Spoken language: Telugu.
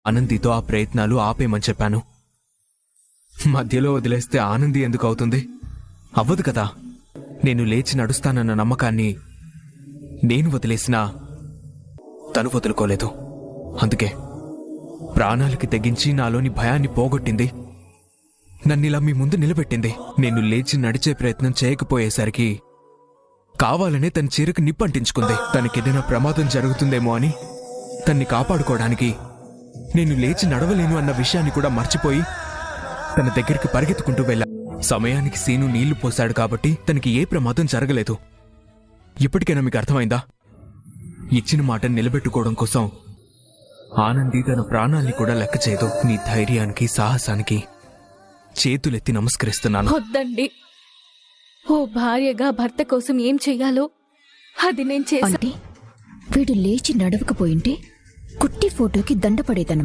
ఆనందితో ఆ ప్రయత్నాలు ఆపేయమని చెప్పాను. మధ్యలో వదిలేస్తే ఆనంది ఎందుకు అవుతుంది? అవ్వదు కదా. నేను లేచి నడుస్తానన్న నమ్మకాన్ని నేను వదిలేసినా తను వదులుకోలేదు. అందుకే ప్రాణాలకి తెగించి నాలోని భయాన్ని పోగొట్టింది. నన్నిలా మీ ముందు నిలబెట్టింది. నేను లేచి నడిచే ప్రయత్నం చేయకపోయేసరికి కావాలనే తన చీరకు నిప్పంటించుకుంది. తనకేదైనా ప్రమాదం జరుగుతుందేమో అని తన్ని కాపాడుకోవడానికి నేను లేచి నడవలేను అన్న విషయాన్ని కూడా మర్చిపోయి తన దగ్గరికి పరిగెత్తుకుంటూ వెళ్ళా. సమయానికి సీను నీళ్లు పోశాడు కాబట్టి తనకి ఏ ప్రమాదం జరగలేదు. ఇప్పటికైనా మీకు అర్థమైందా? ఇచ్చిన మాట నిలబెట్టుకోవడం కోసం ఆనంది తన ప్రాణాల్ని కూడా లెక్క చేయదు. నీ ధైర్యానికి, సాహసానికి చేతులెత్తి నమస్కరిస్తున్నాను. వద్దండి. ఓ భార్యగా భర్త కోసం ఏం చెయ్యాలో అది నేను చేశాను. వీడు లేచి నడవకపోయింటే కుట్టి ఫోటోకి దండపడేదన్నమాట.